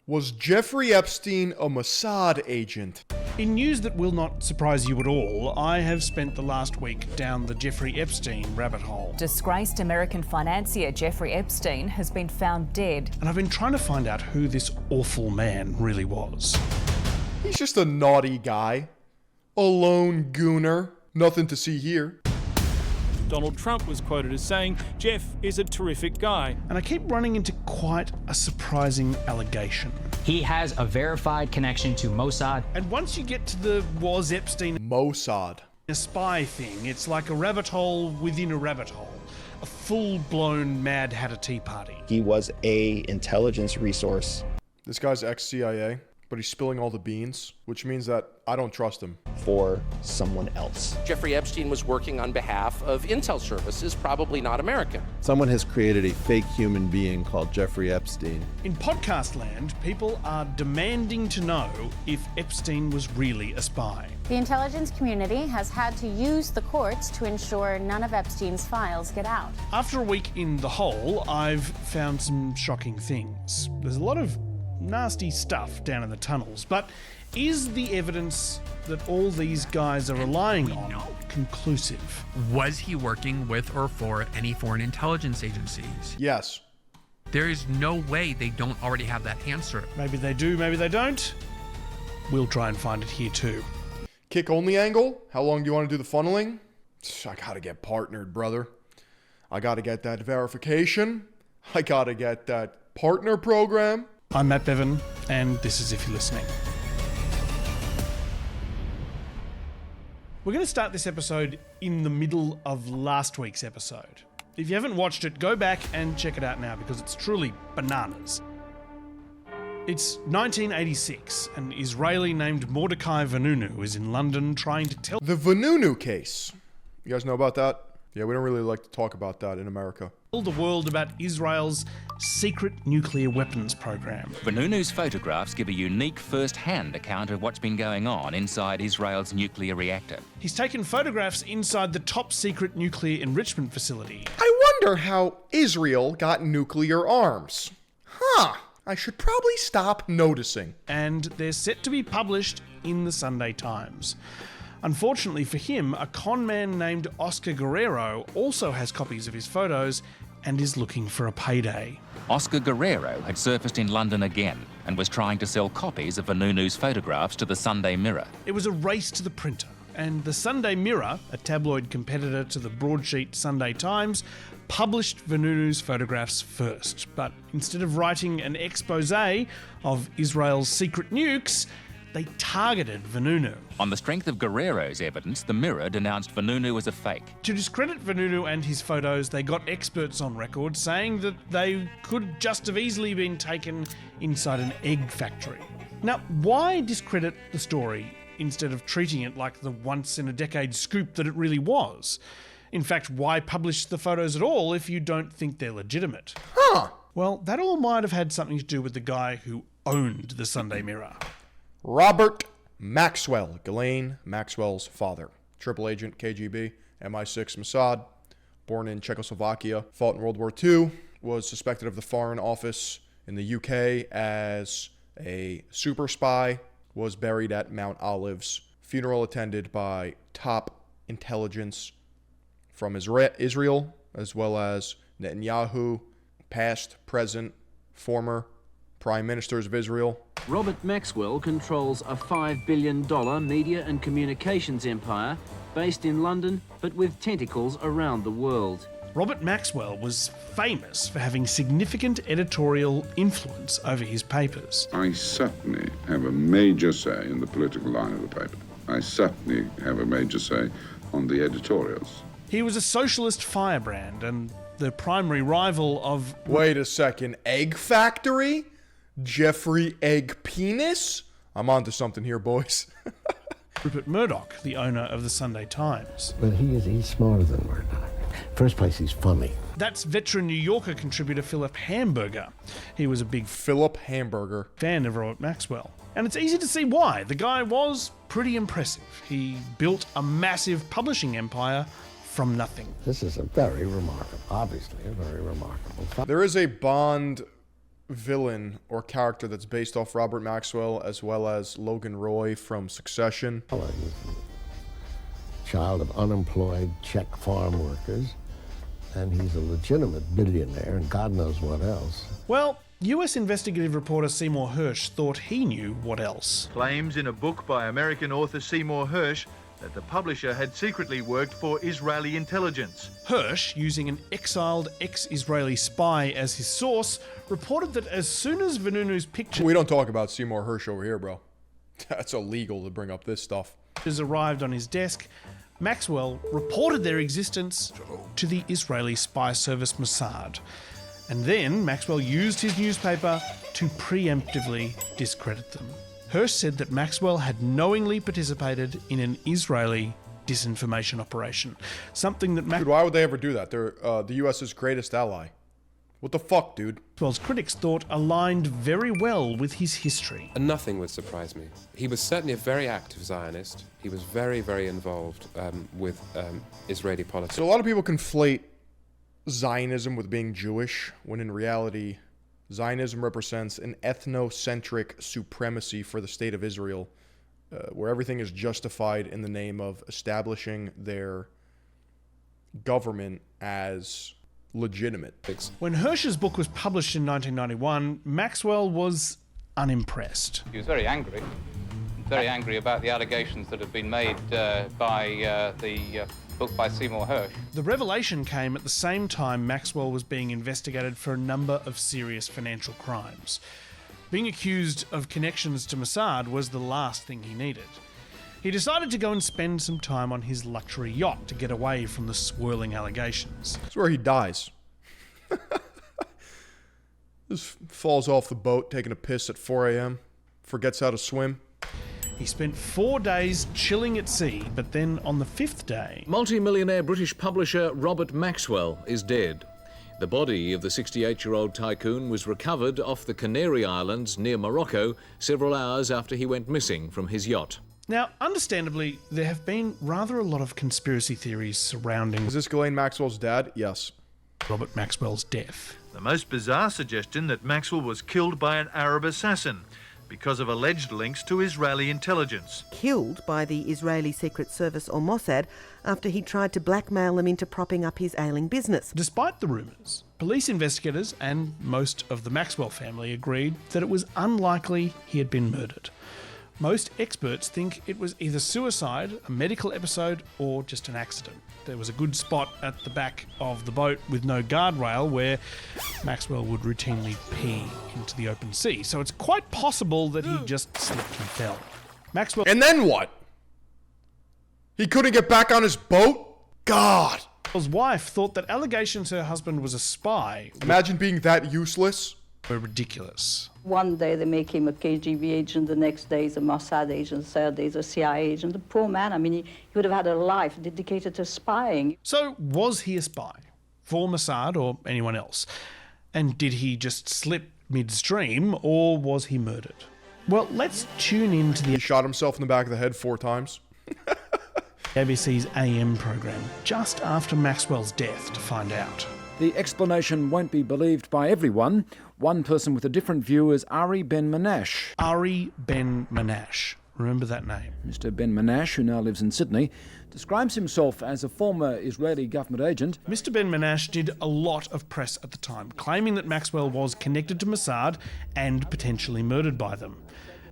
Was Jeffrey Epstein a Mossad agent? In news that will not surprise you at all, I have spent the last week down the Jeffrey Epstein rabbit hole. Disgraced American financier Jeffrey Epstein has been found dead. And I've been trying to find out who this awful man really was. He's just a naughty guy. A lone gooner. Nothing to see here. Donald Trump was quoted as saying, "Jeff is a terrific guy." And I keep running into quite a surprising allegation. He has a verified connection to Mossad. And once you get to the was Epstein Mossad. a spy thing, it's like a rabbit hole within a rabbit hole. A full-blown Mad Hatter Tea Party. He was a intelligence resource. This guy's ex-CIA, but he's spilling all the beans, which means that I don't trust him. For someone else. Jeffrey Epstein was working on behalf of intel services, probably not American. Someone has created a fake human being called Jeffrey Epstein. In podcast land, people are demanding to know if Epstein was really a spy. The intelligence community has had to use the courts to ensure none of Epstein's files get out. After a week in the hole, I've found some shocking things. There's a lot of nasty stuff down in the tunnels, but is the evidence that all these guys are relying on conclusive? Was he working with or for any foreign intelligence agencies? Yes. There is no way they don't already have that answer. Maybe they do, maybe they don't. We'll try and find it here too. Kick only angle? How long do you want to do the funneling? I gotta get partnered, brother. I gotta get that verification. I gotta get that partner program. I'm Matt Bevan, and this is If You're Listening. We're going to start this episode in the middle of last week's episode. If you haven't watched it, go back and check it out now because it's truly bananas. It's 1986. An Israeli named Mordecai Vanunu is in London trying to tell... The Vanunu case. You guys know about that? Yeah, we don't really like to talk about that in America. ...the world about Israel's secret nuclear weapons program. Vanunu's photographs give a unique first-hand account of what's been going on inside Israel's nuclear reactor. He's taken photographs inside the top-secret nuclear enrichment facility. I wonder how Israel got nuclear arms. I should probably stop noticing. And they're set to be published in the Sunday Times. Unfortunately for him, a con man named Oscar Guerrero also has copies of his photos and is looking for a payday. Oscar Guerrero had surfaced in London again and was trying to sell copies of Vanunu's photographs to the Sunday Mirror. It was a race to the printer, and the Sunday Mirror, a tabloid competitor to the broadsheet Sunday Times, published Vanunu's photographs first. But instead of writing an expose of Israel's secret nukes, they targeted Vanunu. On the strength of Guerrero's evidence, the Mirror denounced Vanunu as a fake. To discredit Vanunu and his photos, they got experts on record saying that they could just have easily been taken inside an egg factory. Now, why discredit the story instead of treating it like the once-in-a-decade scoop that it really was? In fact, why publish the photos at all if you don't think they're legitimate? Well, that all might have had something to do with the guy who owned the Sunday Mirror. Robert Maxwell, Ghislaine Maxwell's father. Triple agent, KGB, MI6, Mossad. Born in Czechoslovakia, fought in World War II. Was suspected of the Foreign Office in the UK as a super spy. Was buried at Mount Olives. Funeral attended by top intelligence from Israel, as well as Netanyahu, past, present, former prime ministers of Israel. Robert Maxwell controls a $5 billion media and communications empire based in London, but with tentacles around the world. Robert Maxwell was famous for having significant editorial influence over his papers. I certainly have a major say in the political line of the paper. I certainly have a major say on the editorials. He was a socialist firebrand and the primary rival of... Wait a second, Egg Factory? Jeffrey Egg Penis? I'm onto something here, boys. Rupert Murdoch, the owner of the Sunday Times. But he's smarter than Murdoch. First place, he's funny. That's veteran New Yorker contributor Philip Hamburger. He was a big Philip Hamburger fan of Robert Maxwell. And it's easy to see why. The guy was pretty impressive. He built a massive publishing empire from nothing. This is a very remarkable, obviously a very remarkable. There is a Bond villain or character that's based off Robert Maxwell, as well as Logan Roy from Succession. Child of unemployed Czech farm workers, and he's a legitimate billionaire, and God knows what else. Well, US investigative reporter Seymour Hersh thought he knew what else. Claims in a book by American author Seymour Hersh that the publisher had secretly worked for Israeli intelligence. Hersh, using an exiled ex-Israeli spy as his source, reported that as soon as Vanunu's pictures... We don't talk about Seymour Hersh over here, bro. That's illegal to bring up this stuff. ...arrived on his desk, Maxwell reported their existence to the Israeli spy service Mossad. And then Maxwell used his newspaper to preemptively discredit them. Hersh said that Maxwell had knowingly participated in an Israeli disinformation operation. Something that Dude, why would they ever do that? They're the US's greatest ally. What the fuck, dude? Maxwell's critics thought aligned very well with his history. And nothing would surprise me. He was certainly a very active Zionist. He was very, very involved with Israeli politics. So a lot of people conflate Zionism with being Jewish, when in reality, Zionism represents an ethnocentric supremacy for the state of Israel, where everything is justified in the name of establishing their government as legitimate. When Hersh's book was published in 1991, Maxwell was unimpressed. He was very angry about the allegations that have been made by the book by Seymour Hersh. The revelation came at the same time Maxwell was being investigated for a number of serious financial crimes. Being accused of connections to Mossad was the last thing he needed. He decided to go and spend some time on his luxury yacht to get away from the swirling allegations. That's where he dies. Just falls off the boat, taking a piss at 4 a.m., forgets how to swim. He spent 4 days chilling at sea, but then on the 5th day... Multi-millionaire British publisher Robert Maxwell is dead. The body of the 68-year-old tycoon was recovered off the Canary Islands near Morocco several hours after he went missing from his yacht. Now, understandably, there have been rather a lot of conspiracy theories surrounding... Is this Ghislaine Maxwell's dad? Yes. Robert Maxwell's death. The most bizarre suggestion that Maxwell was killed by an Arab assassin because of alleged links to Israeli intelligence. Killed by the Israeli Secret Service or Mossad after he tried to blackmail them into propping up his ailing business. Despite the rumours, police investigators and most of the Maxwell family agreed that it was unlikely he had been murdered. Most experts think it was either suicide, a medical episode, or just an accident. There was a good spot at the back of the boat with no guardrail where Maxwell would routinely pee into the open sea, so it's quite possible that he just slipped and fell. Maxwell... And then what? He couldn't get back on his boat? God! Maxwell's wife thought that allegations her husband was a spy... Imagine being that useless. ...were ridiculous. One day they make him a KGB agent, the next day he's a Mossad agent, the third day he's a CIA agent. The poor man, I mean, he would have had a life dedicated to spying. So, was he a spy? For Mossad or anyone else? And did he just slip midstream, or was he murdered? Well, let's tune in to the... He shot himself in the back of the head 4 times. ABC's AM program, just after Maxwell's death, to find out. The explanation won't be believed by everyone. One person with a different view is Ari Ben-Menashe. Ari Ben-Menashe. Remember that name. Mr. Ben-Menashe, who now lives in Sydney, describes himself as a former Israeli government agent. Mr. Ben-Menashe did a lot of press at the time, claiming that Maxwell was connected to Mossad and potentially murdered by them.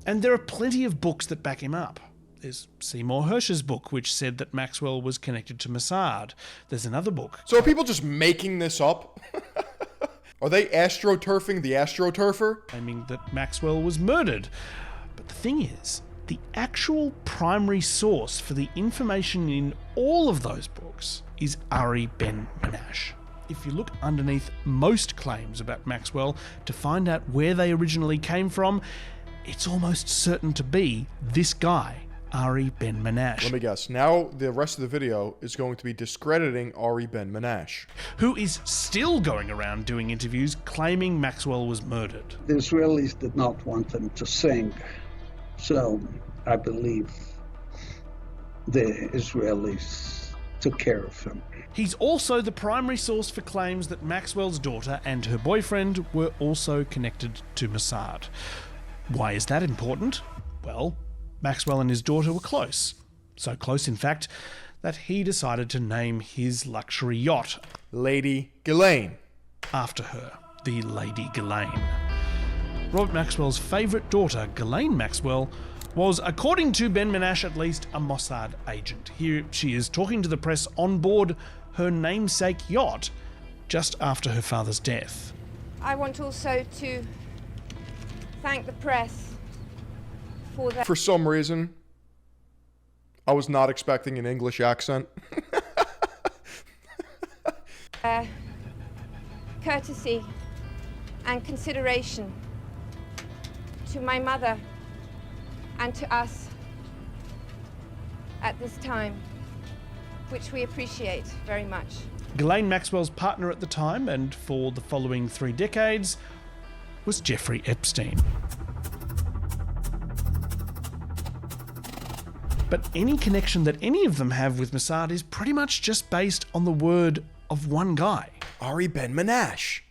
And there are plenty of books that back him up. There's Seymour Hersh's book, which said that Maxwell was connected to Mossad. There's another book. So are people just making this up? Are they astroturfing the astroturfer? Claiming that Maxwell was murdered. But the thing is, the actual primary source for the information in all of those books is Ari Ben-Menashe. If you look underneath most claims about Maxwell to find out where they originally came from, it's almost certain to be this guy, Ari Ben-Menashe. Let me guess. Now the rest of the video is going to be discrediting Ari Ben-Menashe, who is still going around doing interviews claiming Maxwell was murdered. The Israelis did not want them to sing, so I believe the Israelis took care of him. He's also the primary source for claims that Maxwell's daughter and her boyfriend were also connected to Mossad. Why is that important? Well, Maxwell and his daughter were close. So close, in fact, that he decided to name his luxury yacht Lady Ghislaine after her, the Lady Ghislaine. Robert Maxwell's favourite daughter, Ghislaine Maxwell, was, according to Ben-Menashe, at least a Mossad agent. Here she is talking to the press on board her namesake yacht just after her father's death. I want also to thank the press for their... For some reason, I was not expecting an English accent. courtesy and consideration to my mother and to us at this time, which we appreciate very much. Ghislaine Maxwell's partner at the time, and for the following 3 decades, was Jeffrey Epstein. But any connection that any of them have with Mossad is pretty much just based on the word of one guy. Ari Ben-Menashe.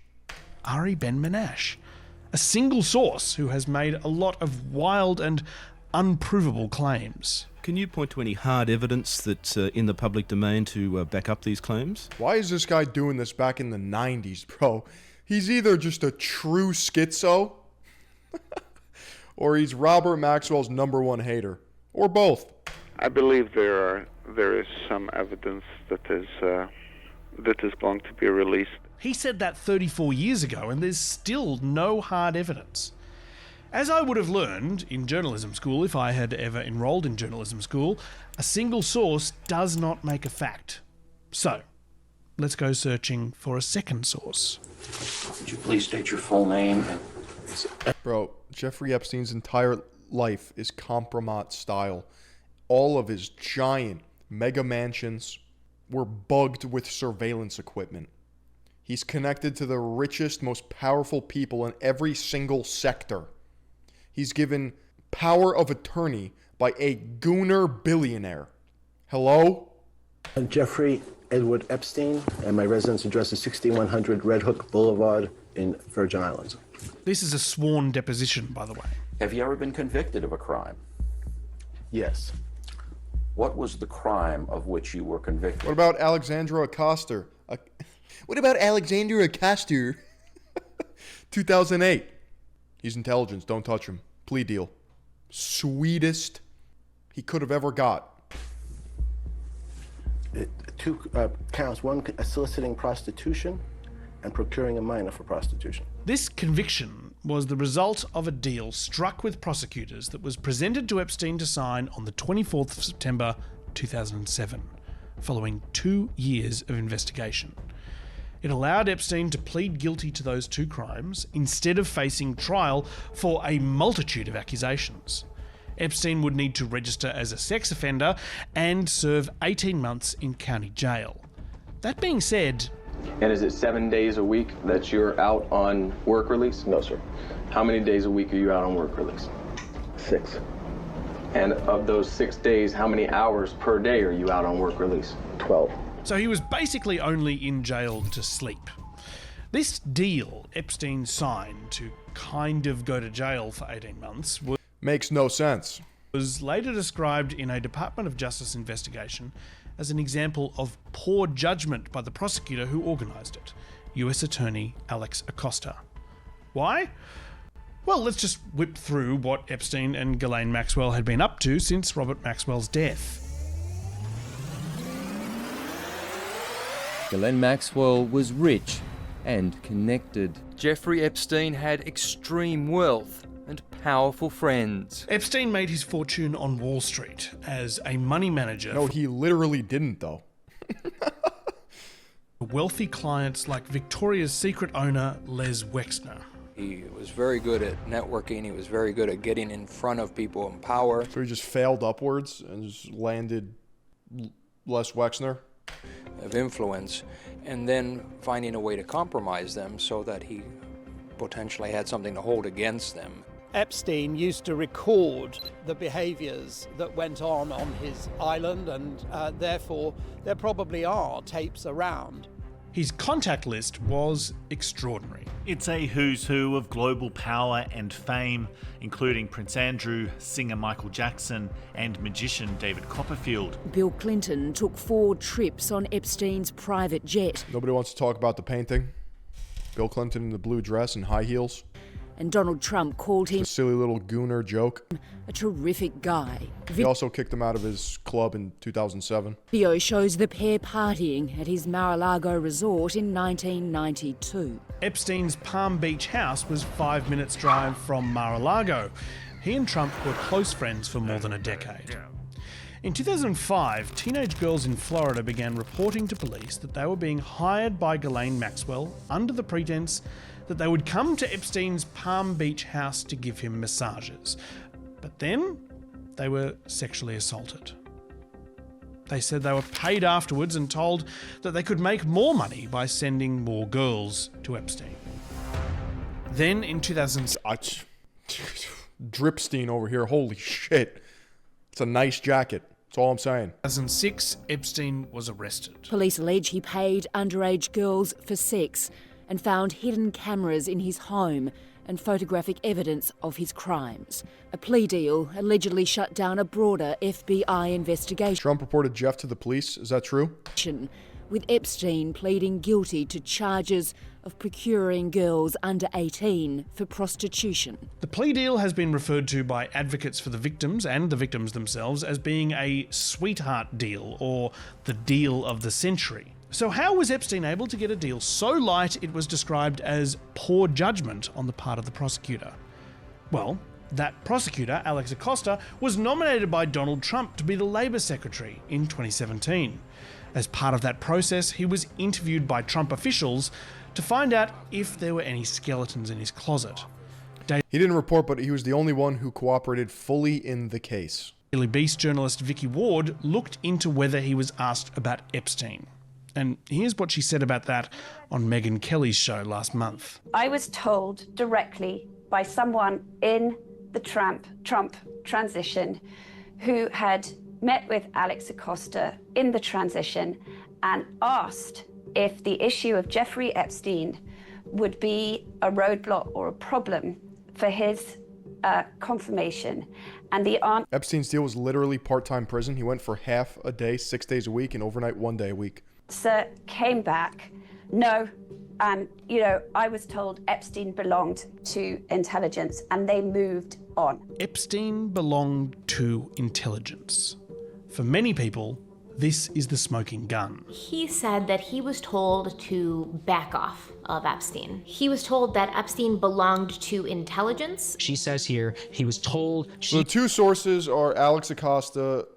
Ari Ben-Menashe. A single source who has made a lot of wild and unprovable claims. Can you point to any hard evidence that's in the public domain to back up these claims? Why is this guy doing this back in the 90s, bro? He's either just a true schizo, or he's Robert Maxwell's #1 hater, or both. I believe there is some evidence that is going to be released. He said that 34 years ago, and there's still no hard evidence. As I would have learned in journalism school, if I had ever enrolled in journalism school, a single source does not make a fact. So, let's go searching for a second source. Would you please state your full name? Bro, Jeffrey Epstein's entire life is compromat style. All of his giant mega mansions were bugged with surveillance equipment. He's connected to the richest, most powerful people in every single sector. He's given power of attorney by a gooner billionaire. Hello? I'm Jeffrey Edward Epstein, and my residence address is 6100 Red Hook Boulevard in Virgin Islands. This is a sworn deposition, by the way. Have you ever been convicted of a crime? Yes. What was the crime of which you were convicted? What about Alexandra Acosta? What about Alexandra Acosta? 2008. He's intelligence. Don't touch him. Plea deal. Sweetest he could have ever got. 2 counts. 1, soliciting prostitution and procuring a minor for prostitution. This conviction was the result of a deal struck with prosecutors that was presented to Epstein to sign on the 24th of September 2007, following 2 years of investigation. It allowed Epstein to plead guilty to those 2 crimes instead of facing trial for a multitude of accusations. Epstein would need to register as a sex offender and serve 18 months in county jail. That being said... And is it 7 days a week that you're out on work release? No, sir. How many days a week are you out on work release? 6. And of those 6 days, how many hours per day are you out on work release? 12. So he was basically only in jail to sleep. This deal Epstein signed to kind of go to jail for 18 months makes no sense. Was later described in a Department of Justice investigation as an example of poor judgment by the prosecutor who organised it, US Attorney Alex Acosta. Why? Well, let's just whip through what Epstein and Ghislaine Maxwell had been up to since Robert Maxwell's death. Ghislaine Maxwell was rich and connected. Jeffrey Epstein had extreme wealth and powerful friends. Epstein made his fortune on Wall Street as a money manager. No, he literally didn't, though. Wealthy clients like Victoria's Secret owner Les Wexner. He was very good at networking. He was very good at getting in front of people in power. So he just failed upwards and just landed Les Wexner? Of influence, and then finding a way to compromise them so that he potentially had something to hold against them. Epstein used to record the behaviours that went on his island, and therefore there probably are tapes around. His contact list was extraordinary. It's a who's who of global power and fame, including Prince Andrew, singer Michael Jackson, and magician David Copperfield. Bill Clinton took 4 trips on Epstein's private jet. Nobody wants to talk about the painting. Bill Clinton in the blue dress and high heels. And Donald Trump called him a silly little gooner joke. A terrific guy. He also kicked him out of his club in 2007. Video shows the pair partying at his Mar-a-Lago resort in 1992. Epstein's Palm Beach house was 5 minutes' drive from Mar-a-Lago. He and Trump were close friends for more than a decade. In 2005, teenage girls in Florida began reporting to police that they were being hired by Ghislaine Maxwell under the pretense that they would come to Epstein's Palm Beach house to give him massages. But then they were sexually assaulted. They said they were paid afterwards and told that they could make more money by sending more girls to Epstein. Then in 2006... Dripstein over here, holy shit. It's a nice jacket. That's all I'm saying. 2006, Epstein was arrested. Police allege he paid underage girls for sex and found hidden cameras in his home and photographic evidence of his crimes. A plea deal allegedly shut down a broader FBI investigation. Trump reported Jeff to the police. Is that true? With Epstein pleading guilty to charges of procuring girls under 18 for prostitution. The plea deal has been referred to by advocates for the victims and the victims themselves as being a sweetheart deal or the deal of the century. So how was Epstein able to get a deal so light it was described as poor judgment on the part of the prosecutor? Well, that prosecutor, Alex Acosta, was nominated by Donald Trump to be the Labor Secretary in 2017. As part of that process, he was interviewed by Trump officials to find out if there were any skeletons in his closet. He didn't report, but he was the only one who cooperated fully in the case. Daily Beast journalist Vicky Ward looked into whether he was asked about Epstein. And here's what she said about that on Megyn Kelly's show last month. I was told directly by someone in the Trump transition who had met with Alex Acosta in the transition and asked if the issue of Jeffrey Epstein would be a roadblock or a problem for his confirmation. And the answer... Epstein's deal was literally part-time prison. He went for half a day, 6 days a week, and overnight 1 day a week. Came back, no. And, I was told Epstein belonged to intelligence and they moved on. Epstein belonged to intelligence. For many people, this is the smoking gun. He said that he was told to back off of Epstein. He was told that Epstein belonged to intelligence. She says here he was told... So the two sources are Alex Acosta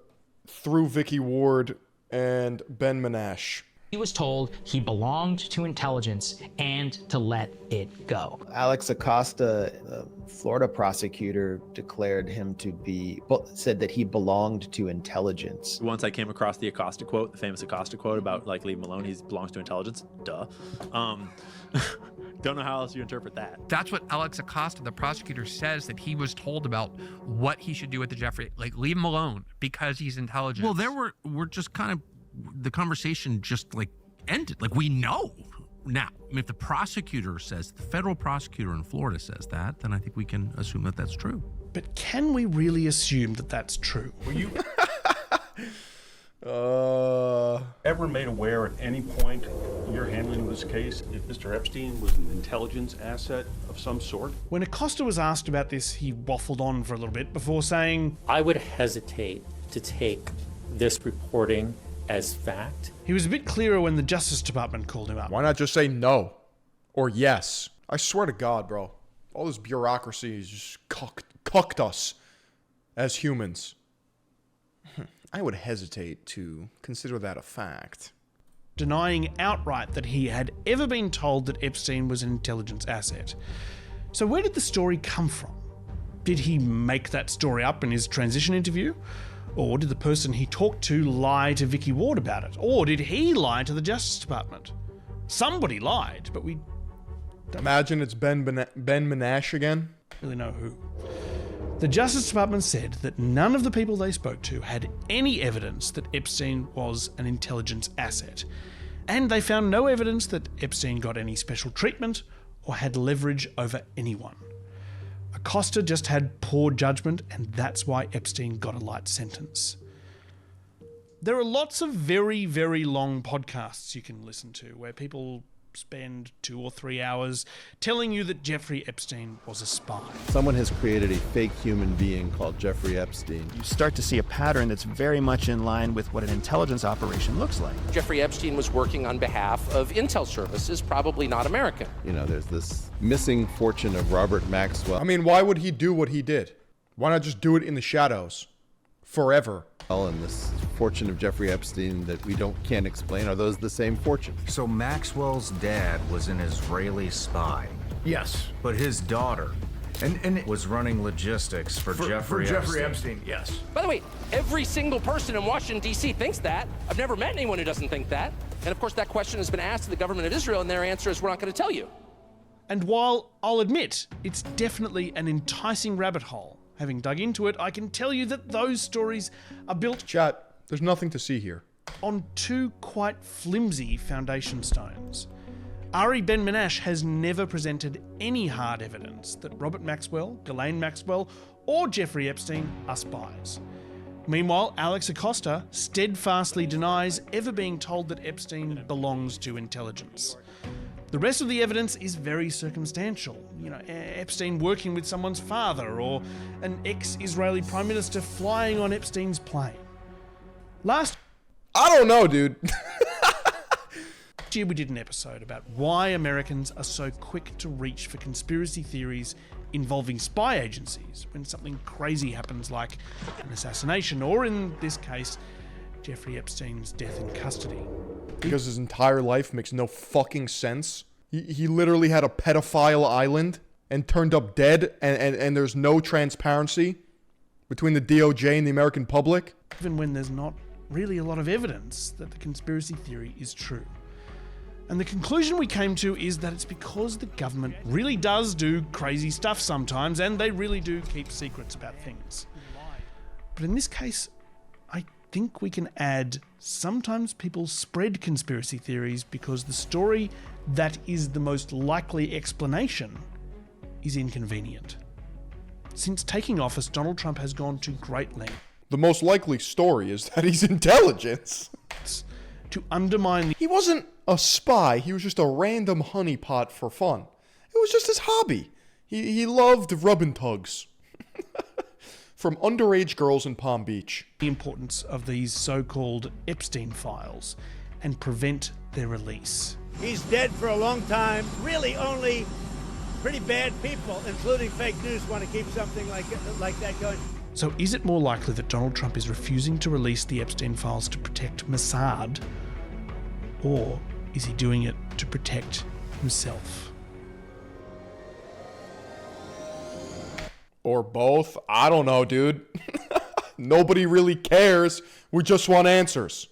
through Vicky Ward and Ben-Menashe. He was told he belonged to intelligence and to let it go. Alex Acosta, the Florida prosecutor, declared him to be, said that he belonged to intelligence. Once I came across the Acosta quote, the famous Acosta quote about like leave him alone, he belongs to intelligence. Duh. Don't know how else you interpret that. That's what Alex Acosta, the prosecutor, says that he was told about what he should do with the Jeffrey. Like, leave him alone because he's intelligent. Well, we're just kind of, the conversation just like ended. Like, we know now. I mean, if the prosecutor says, the federal prosecutor in Florida says that, then I think we can assume that that's true. But can we really assume that that's true? Were you ever made aware at any point in your handling of this case if Mr. Epstein was an intelligence asset of some sort? When Acosta was asked about this, he waffled on for a little bit before saying, I would hesitate to take this reporting as fact. He was a bit clearer when the Justice Department called him up. Why not just say no or yes? I swear to God, bro. All this bureaucracy has just cucked us as humans. I would hesitate to consider that a fact. Denying outright that he had ever been told that Epstein was an intelligence asset. So where did the story come from? Did he make that story up in his transition interview? Or did the person he talked to lie to Vicky Ward about it? Or did he lie to the Justice Department? Somebody lied, but we... Imagine it's Ben-Menashe again. Really know who. The Justice Department said that none of the people they spoke to had any evidence that Epstein was an intelligence asset, and they found no evidence that Epstein got any special treatment or had leverage over anyone. Acosta just had poor judgment, and that's why Epstein got a light sentence. There are lots of very, very long podcasts you can listen to where people spend 2 or 3 hours telling you that Jeffrey Epstein was a spy. Someone has created a fake human being called Jeffrey Epstein. You start to see a pattern that's very much in line with what an intelligence operation looks like. Jeffrey Epstein was working on behalf of intel services, probably not American. You know, there's this missing fortune of Robert Maxwell. I mean, why would he do what he did? Why not just do it in the shadows? Forever. And this fortune of Jeffrey Epstein that we can't explain, are those the same fortune? So Maxwell's dad was an Israeli spy. Yes. But his daughter and was running logistics for Jeffrey Epstein, yes. By the way, every single person in Washington, D.C. thinks that. I've never met anyone who doesn't think that. And of course, that question has been asked to the government of Israel, and their answer is, we're not going to tell you. And while I'll admit it's definitely an enticing rabbit hole, having dug into it, I can tell you that those stories are built... Chat, there's nothing to see here. ...on 2 quite flimsy foundation stones. Ari Ben-Menashe has never presented any hard evidence that Robert Maxwell, Ghislaine Maxwell, or Jeffrey Epstein are spies. Meanwhile, Alex Acosta steadfastly denies ever being told that Epstein belongs to intelligence. The rest of the evidence is very circumstantial. You know, Epstein working with someone's father, or an ex-Israeli prime minister flying on Epstein's plane. I don't know, dude. Last year we did an episode about why Americans are so quick to reach for conspiracy theories involving spy agencies when something crazy happens like an assassination, or in this case, Jeffrey Epstein's death in custody. Because his entire life makes no fucking sense. He literally had a pedophile island and turned up dead, and there's no transparency between the DOJ and the American public. Even when there's not really a lot of evidence that the conspiracy theory is true. And the conclusion we came to is that it's because the government really does do crazy stuff sometimes, and they really do keep secrets about things. But in this case, I think we can add sometimes people spread conspiracy theories because the story that is the most likely explanation is inconvenient. Since taking office, Donald Trump has gone to great lengths. The most likely story is that he's intelligence. To undermine He wasn't a spy, he was just a random honeypot for fun. It was just his hobby. He loved rubbing tugs. From underage girls in Palm Beach. The importance of these so-called Epstein files and prevent their release. He's dead for a long time. Really only pretty bad people, including fake news, want to keep something like that going. So is it more likely that Donald Trump is refusing to release the Epstein files to protect Mossad, or is he doing it to protect himself? Or both. I don't know, dude. Nobody really cares. We just want answers.